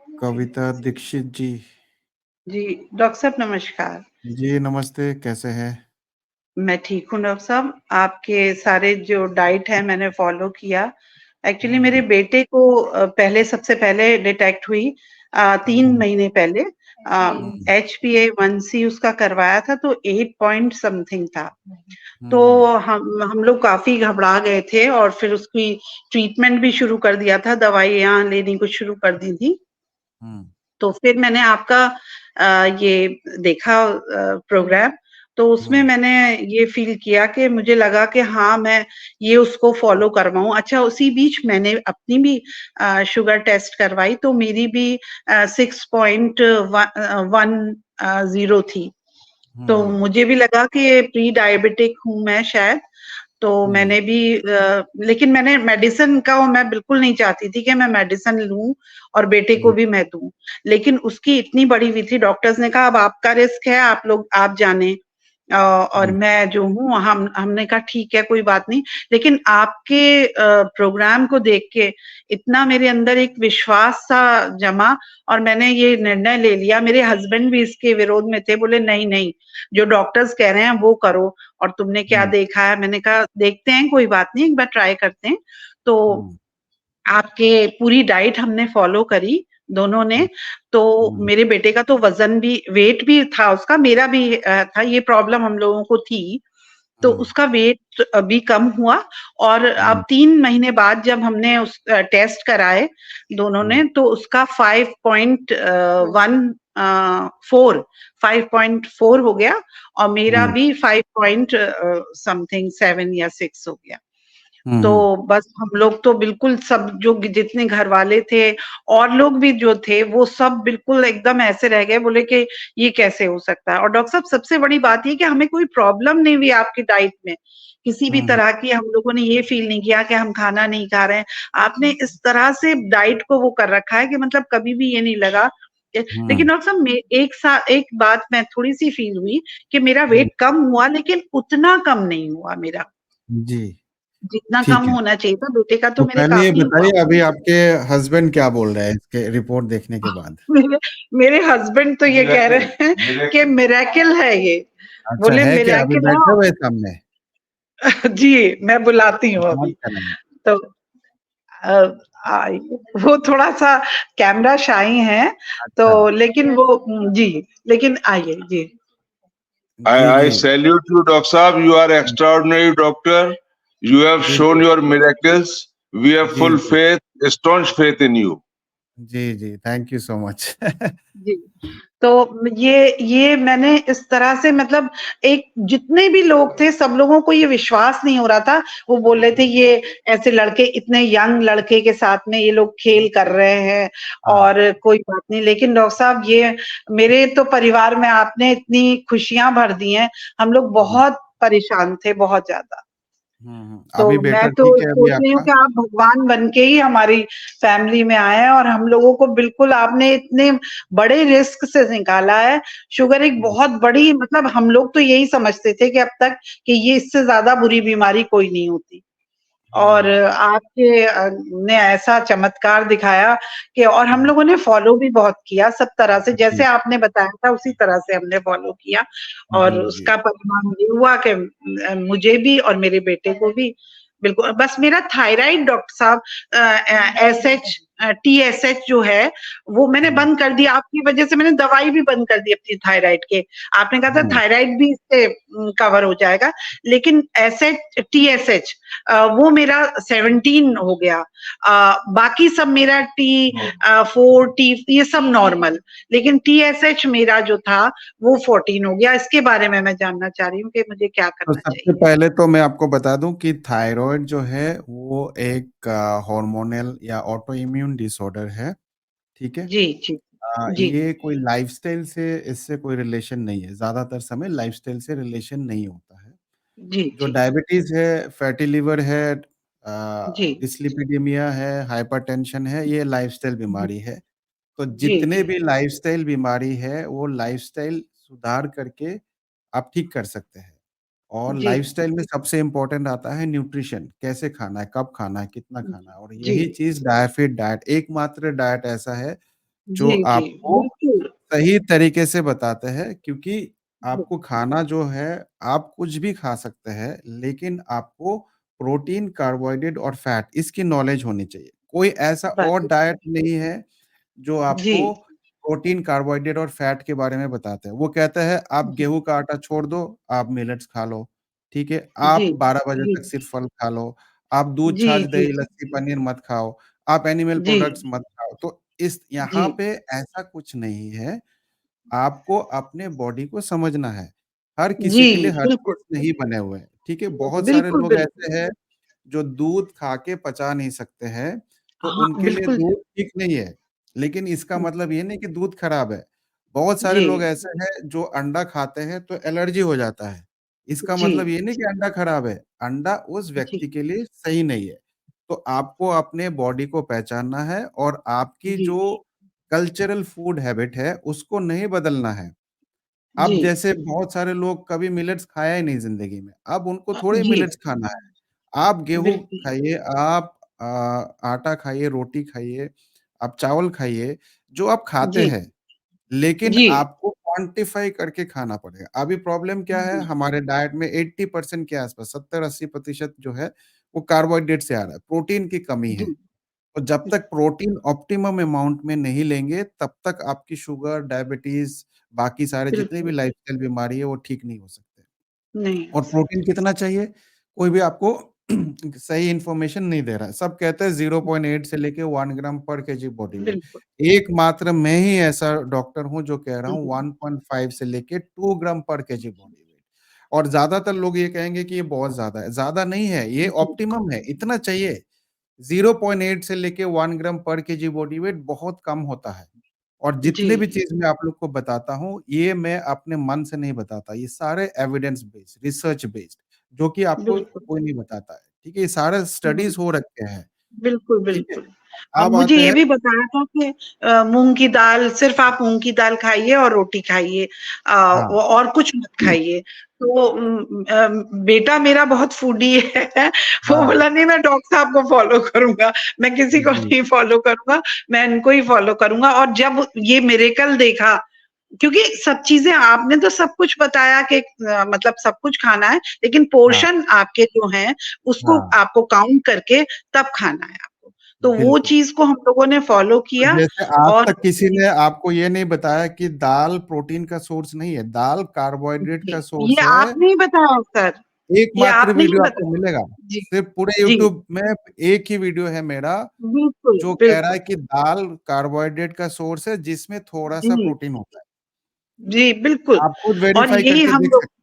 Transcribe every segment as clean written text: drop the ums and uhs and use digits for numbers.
कविता दीक्षित जी। जी, doctor साहब नमस्कार। जी नमस्ते, कैसे हैं? मैं ठीक हूँ डॉक्टर साहब। आपके सारे जो डाइट है मैंने फ़ॉलो किया। एक्चुअली मेरे हम्म। बेटे को पहले सबसे पहले डिटेक्ट हुई 3 हम्म। महीने पहले हम्म। HbA1c उसका करवाया था तो 8 पॉइंट समथिंग था। तो हम्म। हम लोग काफ़ी घबरा गए थे और फिर उसकी ट्रीटमेंट भी शुरू कर दिया था, दवाइयाँ लेनी कुछ शुरू कर दी थी। हम्म। तो फिर मैंने आपका ये देखा प्रोग्राम, तो उसमें हम्म। मैंने ये फ़ील किया कि मुझे लगा कि हाँ, मैं ये उसको फ़ॉलो करवाऊँ। अच्छा उसी बीच मैंने अपनी भी शुगर टेस्ट करवाई तो मेरी भी 6.1 थी। तो हम्म। मुझे भी लगा कि प्री डायबिटिक हूँ मैं शायद। तो हम्म। मैंने भी लेकिन मैंने मेडिसिन का मैं बिल्कुल नहीं चाहती थी कि मैं मेडिसिन लूँ और बेटे को हम्म। भी मैं दूँ। लेकिन उसकी इतनी बढ़ी हुई थी, डॉक्टर्स ने कहा अब आपका रिस्क है, आप जानें। और हम्म। मैं जो हूँ हमने कहा ठीक है कोई बात नहीं। लेकिन आपके प्रोग्राम को देख के इतना मेरे अंदर एक विश्वास सा जमा और मैंने ये निर्णय ले लिया। मेरे हस्बैंड भी इसके विरोध में थे, बोले नहीं, नहीं, जो डॉक्टर्स कह रहे हैं वो करो। और तुमने क्या हम्म। देखा है? मैंने कहा देखते हैं कोई बात नहीं, एक बार ट्राई करते हैं। तो हम्म। आपके पूरी डाइट हमने फॉलो करी दोनों ने। तो हम्म। मेरे बेटे का तो वजन भी वेट भी था उसका, मेरा भी था, ये प्रॉब्लम हम लोगों को थी। तो हम्म। उसका वेट अभी कम हुआ और हम्म। अब 3 महीने बाद जब हमने उस टेस्ट कराए दोनों ने हम्म। तो उसका 5.4 5.4 हो गया और मेरा हम्म। भी 5 पॉइंट समथिंग 7 या 6 हो गया। तो हम्म। बस हम लोग तो बिल्कुल सब जो जितने घर वाले थे और लोग भी जो थे वो सब बिल्कुल एकदम ऐसे रह गए, बोले कि ये कैसे हो सकता है। और डॉक्टर साहब सबसे बड़ी बात ये कि हमें कोई प्रॉब्लम नहीं हुई आपकी डाइट में किसी भी हम्म। तरह की। हम लोगों ने ये फील नहीं किया कि हम खाना नहीं खा रहे हैं। आपने इस तरह से डाइट को वो कर रखा है कि मतलब कभी भी ये नहीं लगा हम्म। लेकिन डॉक्टर साहब एक बात मैं थोड़ी सी फील हुई कि मेरा हम्म। वेट कम हुआ लेकिन उतना कम नहीं हुआ मेरा जी। जितना कम ठीक है। होना चाहिए था। बेटे का तो तो मेरे पहले ये काफी हुआ। बताइए, अभी आपके हस्बैंड क्या बोल रहे हैं इसके रिपोर्ट देखने के बाद? मेरे मेरे हस्बैंड तो ये कह रहे हैं कि मिरेकल है ये। अच्छा, बोले है क्या? अभी मिरेकल बैठे है। हुए सामने? जी, मैं बुलाती हूँ बात अभी। करेंगे। तो अ, वो थोड़ा-सा कैमरा शाई हैं, तो अच्छा। लेकिन वो जी, लेकिन आइए, जी। जी I जी। salute you, Dr. Saab. You are extraordinary doctor. You have जी shown your miracles. We have जी full जी faith, staunch faith in you. जी जी, थैंक यू सो मच। जी। तो ये मैंने इस तरह से मतलब एक जितने भी लोग थे सब लोगों को ये विश्वास नहीं हो रहा था। वो बोल रहे थे ये ऐसे लड़के इतने यंग लड़के के साथ में ये लोग खेल कर रहे हैं हाँ। और कोई बात नहीं। लेकिन डॉक्टर साहब ये मेरे तो परिवार में आपने इतनी खुशियाँ भर दी हैं। हम लोग हम्म। बहुत परेशान थे, बहुत ज़्यादा। तो अभी मैं बेटा तो ठीक है अभी सोच रही हूँ आपका? कि आप भगवान बन के ही हमारी फैमिली में आए हैं और हम लोगों को बिल्कुल आपने इतने बड़े रिस्क से निकाला है। शुगर एक हम्म। बहुत बड़ी मतलब हम लोग तो यही समझते थे कि अब तक कि ये इससे ज़्यादा बुरी बीमारी कोई नहीं होती। और हम्म। आपके ने ऐसा चमत्कार दिखाया कि और हम हम्म। लोगों ने फॉलो भी बहुत किया सब तरह से, जी जैसे आपने बताया था उसी तरह से हमने फॉलो किया जी और जी। उसका परिणाम ये हुआ कि मुझे भी और मेरे बेटे को भी बिल्कुल। बस मेरा थायराइड डॉक्टर साहब एसएच टीएसएच जो है वो मैंने हम्म। बंद कर दिया आपकी वजह से। मैंने दवाई भी बंद कर दी अपनी थायराइड के। आपने कहा था हम्म। थायराइड भी इससे कवर हो जाएगा। लेकिन एसएच टीएसएच वो मेरा 17 हो गया। बाकी सब मेरा T4 टी ये सब नॉर्मल। लेकिन टीएसएच मेरा जो था वो 14 हो गया। इसके बारे में मैं जानना चाह रही हूँ कि मुझे क्या तो करना सबसे चाहिए। पहले तो मैं आपको बता दूं कि थायराइड जो है वो एक हार्मोनल या ऑटो इम्यून डिसऑर्डर है। ठीक है। जी, जी, जी, ये कोई लाइफस्टाइल से इससे कोई रिलेशन नहीं है, ज्यादातर समय लाइफस्टाइल से रिलेशन नहीं होता है। जी, जो जी, डायबिटीज है, फैटी लिवर है, जी, डिसलिपिडीमिया है, हाइपरटेंशन है, ये लाइफस्टाइल बीमारी है। तो जी, जितने जी, भी लाइफस्टाइल बीमारी है वो लाइफस्टाइल सुधार करके आप ठीक कर सकते हैं। और जी, लाइफस्टाइल में सबसे इम्पोर्टेंट आता है न्यूट्रिशन, कैसे खाना है, कब खाना है, कितना खाना है। और जी, यही चीज डायफिट डाइट, एकमात्र डाइट ऐसा है जो जी, जी, आपको बिल्कुल, सही तरीके से बताते हैं, क्योंकि आपको बिल्कुल, खाना जो है, आप कुछ भी खा सकते हैं, लेकिन आपको प्रोटीन, कार्बोहाइड्रेट और फैट इसकी नॉलेज होनी चाहिए। कोई ऐसा बस, और डाइट नहीं है जो जी, आपको प्रोटीन, कार्बोहाइड्रेट और फैट के बारे में बताते हैं। वो कहते हैं आप जी, गेहूँ का आटा छोड़ दो, आप मिलेट्स खा लो, ठीक है? जी, आप 12 बजे जी, तक सिर्फ फल खा लो, आप दूध, जी, छाछ, जी, दही, लस्सी, पनीर मत खाओ, आप एनिमल जी, प्रोडक्ट्स मत खाओ। तो इस जी, यहाँ पे ऐसा कुछ नहीं है, आपको अपने बॉडी को समझना है। हर जी, किसी के लिए हर बिल्कुल, चीज़ नहीं बने हुए हैं, ठीक है? बहुत सारे बिल्कुल, लोग बिल्कुल, ऐसे हैं जो दूध खा के पचा नहीं सकते हैं, तो हाँ, उनके लिए बिल्कुल, दूध ठीक नहीं है। लेकिन इसका मतलब ये नहीं कि दूध खराब है। बहुत सारे जी, लोग ऐसे हैं जो अंडा खाते हैं तो एलर्जी हो जाता है। इसका जी, मतलब ये नहीं कि अंडा खराब है, अंडा उस जी, व्यक्ति के लिए सही नहीं है। तो आपको अपने बॉडी को पहचानना है और आपकी जी, जो कल्चरल फूड हैबिट है, उसको नहीं बदलना है। अब जी, जैसे बहुत सारे लोग कभी मिलेट्स खाया ही नहीं ज़िंदगी में, अब उनको थोड़े जी, मिलेट्स खाना है। आप गेहूँ बिल्कुल, खाइए, आप आटा खाइए, रोटी खाइए, आप चावल खाइए, जो आप खाते जी, हैं, लेकिन जी, आपको क्वांटिफ़ाई करके खाना पड़ेगा। अभी प्रॉब्लम क्या है, जी, हमारे डाइट में 80% के आस-पास 70-80% जो है, वो कार्बोहाइड्रेट से आ रहा है, प्रोटीन की कमी जी, है। तो जब तक प्रोटीन ऑप्टिमम अमाउंट में नहीं लेंगे, तब तक आपकी शुगर, डायबिटीज़, बाकी सारे जितने भी बिल्कुल, लाइफ़स्टाइल बीमारी है, वो ठीक नहीं हो सकते। नहीं हो और सकते, प्रोटीन कितना चाहिए? कोई भी आपको सही इन्फॉर्मेशन नहीं दे रहा है। सब कहते हैं 0.8 से लेके 1 ग्राम पर केजी बॉडी वेट। बिल्कुल, एकमात्र मैं ही ऐसा डॉक्टर हूँ जो कह रहा हुँ, हूँ हुँ, 1.5 से लेके 2 ग्राम पर केजी बॉडी वेट। और ज़्यादातर लोग ये कहेंगे कि ये बहुत ज़्यादा है। ज़्यादा नहीं है, ये जी, ऑप्टिमम है, इतना चाहिए। 0.8 से लेके 1 ग्राम पर केजी बॉडी वेट बहुत कम होता है। और जी, जितने भी चीज़ मैं आप लोग को बताता हूँ, ये मैं अपने मन से नहीं बताता, ये सारे एविडेंस बेस्ड, रिसर्च बेस्ड, जो कि आपको बिल्कुल, कोई नहीं बताता है, ठीक है? ये सारे हुँ। स्टडीज़ हो रखे हैं, बिल्कुल, ठीक है? बिल्कुल। और अब मुझे आते ये हैं भी बताया था कि मूँग की दाल सिर्फ़ आप मूँग की दाल खाइए और रोटी खाइए हाँ, और कुछ मत खाइए। तो बेटा मेरा बहुत फूडी है, वो हाँ, बोला नहीं मैं डॉक्टर साहब को फ़ॉलो करूँगा, मैं किसी को जी, नहीं फ़ॉलो करूँगा, मैं इनको ही फ़ॉलो करूँगा और जब ये मिरेकल देखा क्योंकि सब चीज़ें आपने तो सब कुछ बताया कि मतलब सब कुछ खाना है, लेकिन हाँ, पोर्शन आपके जो हैं, उसको हाँ, आपको काउंट करके तब खाना है आपको। तो वो बिल्कुल। चीज़ को हम लोगों ने फ़ॉलो तो किया जैसे आज और तक किसी ने आपको ये नहीं बताया कि दाल प्रोटीन का सोर्स नहीं है, दाल कार्बोहाइड्रेट जी, का ये सोर्स है। आपने ही बताया सर, ये एकमात्र आपने ही वीडियो आपको बताया। मिलेगा। जी, सिर्फ़ पूरे जी, यूट्यूब में एक ही वीडियो है मेरा, बिल्कुल, जो कह रहा बिल्कुल। है कि दाल कार्बोहाइड्रेट का सोर्स है, जिसमें थोड़ा-सा जी, प्रोटीन होता है। जी, बिल्कुल आप खुद और वेरीफ़ाई यही करके हम देख लोग सकते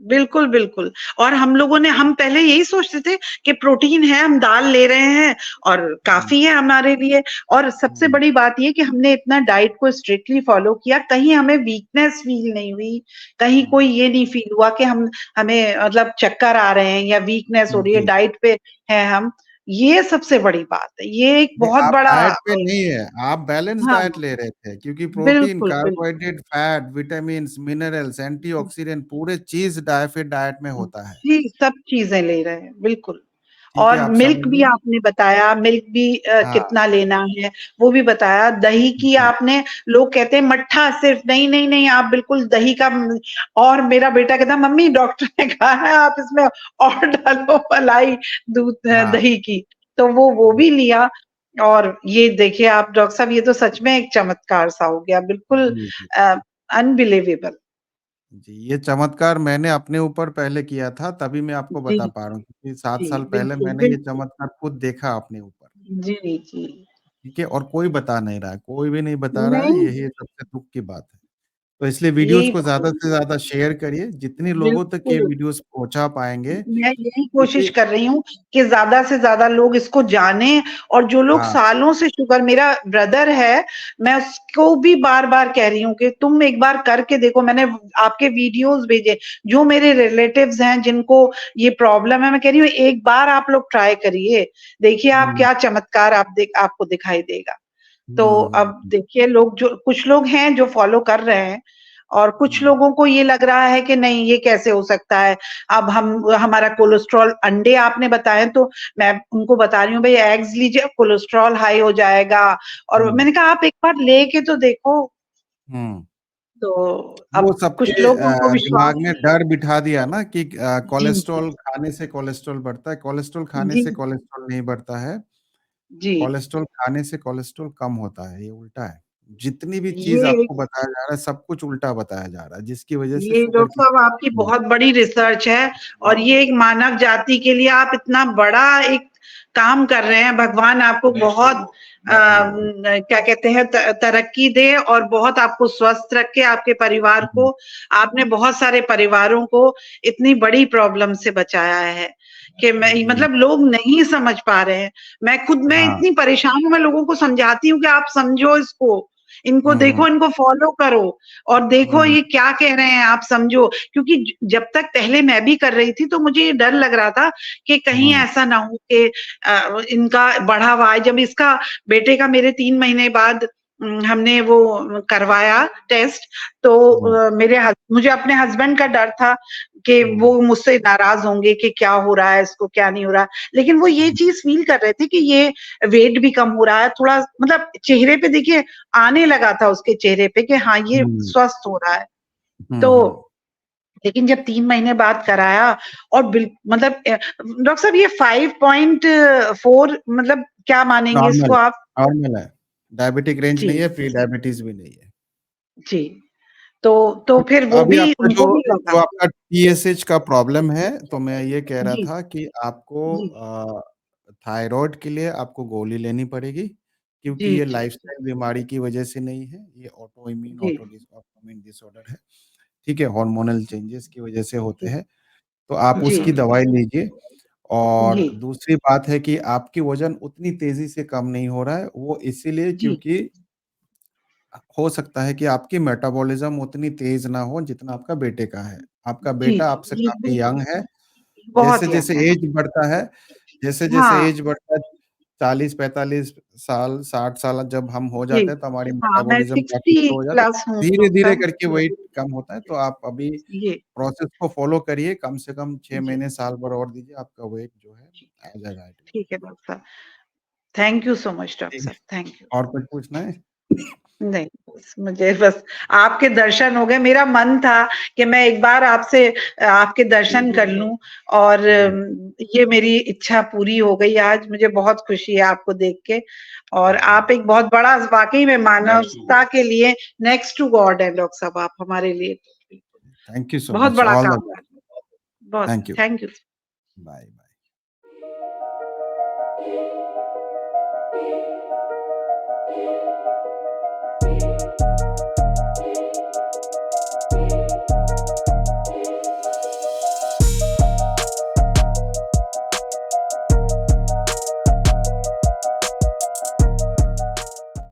बिल्कुल, बिल्कुल और हम लोगों ने हम पहले यही सोचते थे कि प्रोटीन है, हम दाल ले रहे हैं और हैं। काफ़ी है हमारे लिए और सबसे हुँ, बड़ी बात ये कि हमने इतना डाइट को स्ट्रिक्टली फ़ॉलो किया, कहीं हमें वीकनेस फ़ील नहीं हुई, कहीं हुँ, कोई ये नहीं फ़ील हुआ कि हम हमें मतलब चक्कर आ रहे हैं या वीकनेस हो हुँ, रही है, जी। डाइट पे हैं हम, ये सबसे बड़ी बात है। ये एक नहीं, बहुत आप बड़ा डाइट पे नहीं है, आप बैलेंस हाँ, डाइट ले रहे थे, क्योंकि प्रोटीन, बिल्कुल, बिल्कुल। Carbohydrate, fat, vitamins, minerals, antioxidant पूरे चीज़ डाइट में होता है। जी, सब चीज़ें ले रहे हैं, बिल्कुल। ठीक है, और आप मिल्क भी समझिए। आपने बताया, मिल्क भी हाँ, कितना लेना है, वो भी बताया। दही की जी, आपने लोग कहते हैं मट्ठा सिर्फ़ नहीं, नहीं, नहीं आप बिल्कुल दही का और मेरा बेटा कहता है मम्मी डॉक्टर ने कहा है आप इसमें और डालो मलाई दूध हाँ, दही की। तो वो भी लिया और ये देखिए आप डॉक्टर साहब ये तो सच में एक चमत्कार सा हो गया, बिल्कुल जी, जी। अ, अनबिलीवेबल। जी, ये चमत्कार मैंने अपने ऊपर पहले किया था, तभी मैं आपको जी, बता पा रहा हूँ, क्योंकि 7 जी, साल पहले बिल्कुल, मैंने ये बिल्कुल। चमत्कार खुद देखा अपने ऊपर, जी, जी। ठीक है? और कोई बता नहीं रहा है, कोई भी नहीं बता रहा है, नहीं, यही सबसे दुःख की बात है। तो इसलिए वीडियोज़ यही को ज़्यादा तो से ज़्यादा शेयर करिए, जितनी लोगों तक ये बिल्कुल, वीडियोज़ पहुँचा पाएँगे, मैं यही कोशिश क्योंकि कर रही हूँ कि ज़्यादा से ज़्यादा लोग इसको जानें और जो लोग हाँ, सालों से शुगर मेरा ब्रदर है, मैं उसको भी बार-बार कह रही हूँ कि तुम एक बार करके देखो, मैंने आपके वीडियोज़ भेजे, जो मेरे रिलेटिव्स हैं जिनको ये प्रॉब्लम है, मैं कह रही हूँ एक बार आप लोग ट्राई करिए, देखिए आप हुँ, क्या चमत्कार आपको दिखाई देगा। तो हुँ, हुँ, अब हुँ, देखिए लोग जो कुछ लोग हैं जो फ़ॉलो कर रहे हैं और कुछ लोगों को ये लग रहा है कि नहीं ये कैसे हो सकता है। अब हमारा कोलेस्ट्रॉल, अंडे आपने बताए तो मैं उनको बता रही हूँ भाई एग्स लीजिए, कोलेस्ट्रॉल हाई हो जाएगा। और मैंने कहा आप एक बार लेके तो देखो। हम्म तो वो अब कुछ सबके लोगों को विश्वास, दिमाग में डर बिठा दिया ना कि जी कोलेस्ट्रॉल खाने से कोलेस्ट्रॉल बढ़ता है। कोलेस्ट्रॉल खाने जी से कोलेस्ट्रॉल नहीं बढ़ता है। जी। कोलेस्ट्रॉल खाने से कोलेस्ट्रॉल कम होता है, ये उल्टा है। जितनी भी चीज ये आपको बताया जा रहा है सब कुछ उल्टा बताया जा रहा है, जिसकी वजह से ये शुगर डॉक्टर की साहब आपकी बहुत बड़ी रिसर्च है, और ये एक मानव जाति के लिए आप इतना बड़ा एक काम कर रहे हैं। भगवान आपको बहुत क्या कहते हैं तरक्की दे, और बहुत आपको स्वस्थ रखे, आपके परिवार को। आपने बहुत सारे परिवारों को इतनी बड़ी प्रॉब्लम से बचाया है कि मैं मतलब लोग नहीं समझ पा रहे हैं। मैं हाँ। इतनी परेशान हूँ, मैं लोगों को समझाती हूँ कि आप समझो इसको, इनको हम्म देखो, इनको फॉलो करो और देखो हम्म ये क्या कह रहे हैं, आप समझो। क्योंकि जब तक पहले मैं भी कर रही थी तो मुझे ये डर लग रहा था कि कहीं हम्म ऐसा ना हो कि इनका बढ़ा हुआ है। जब इसका बेटे का मेरे 3 महीने बाद हमने वो करवाया टेस्ट, तो हम्म मुझे अपने हस्बैंड का डर था कि वो मुझसे नाराज होंगे कि क्या हो रहा है इसको, क्या नहीं हो रहा। लेकिन वो ये चीज फील कर रहे थे कि ये वेट भी कम हो रहा है, थोड़ा मतलब चेहरे पे देखिए आने लगा था उसके चेहरे पे कि हाँ ये हम्म स्वस्थ हो रहा है। हम्म तो हम्म। लेकिन जब 3 महीने बाद कराया और मतलब डॉक्टर साहब ये 5.4 मतलब क्या मानेंगे नॉर्मल इसको आप? नॉर्मल है, डायबिटिक रेंज जी नहीं है, प्री डायबिटीज भी नहीं है। जी। तो फिर वो अभी भी आपका जो उनको भी जो लगा। आपका टीएसएच का प्रॉब्लम है, तो मैं ये कह रहा जी था कि आपको जी थायराइड के लिए आपको गोली लेनी पड़ेगी, क्योंकि जी ये जी लाइफस्टाइल बीमारी की वजह से नहीं है, ये जी ऑटोइम्यून डिसऑर्डर है। ठीक है, हार्मोनल चेंजेस की वजह से होते जी हैं, तो आप जी उसकी दवाई लीजिए। और जी दूसरी बात है कि आपकी वजन उतनी तेजी से कम नहीं हो रहा है, वो इसीलिए जी क्योंकि हो सकता है कि आपकी मेटाबॉलिज्म उतनी तेज ना हो जितना आपका बेटे का है। आपका जी बेटा आपसे जी काफ़ी बिल्कुल यंग है। बहुत जैसे-जैसे यंग है। एज बढ़ता है, जैसे-जैसे हाँ एज बढ़ता है, 40-45 साल, 60 साल जब हम हो जी जाते हैं तो हमारी हाँ मैं मेटाबॉलिज्म काफ़ी 60 स्लो हो जाता प्लस है। हूँ धीरे-धीरे डॉक्टर। करके वेट कम होता है, तो आप अभी ये प्रोसेस को फ़ॉलो करिए, कम से कम 6 जी महीने, साल भर और दीजिए, आपका वेट जो है आ जाएगा ऑटोमेटिक। ठीक है डॉक्टर साहब, thank you so much doctor ठीक है, साहब, थैंक यू। और कुछ पूछना है? नहीं, मुझे बस आपके दर्शन हो गए। मेरा मन था कि मैं एक बार आपसे आपके दर्शन कर लूं, और जी, ये मेरी इच्छा पूरी हो गई आज। मुझे बहुत खुशी है आपको देख के, और जी। आप एक बहुत बड़ा वाकई में मानवता के लिए नेक्स्ट टू गॉड है डॉक्टर साहब, आप हमारे लिए थैंक यू सो बहुत मच, बड़ा ऑल द काम कर बेस्ट। रहे हैं। बहुत thank you. Thank you. Bye.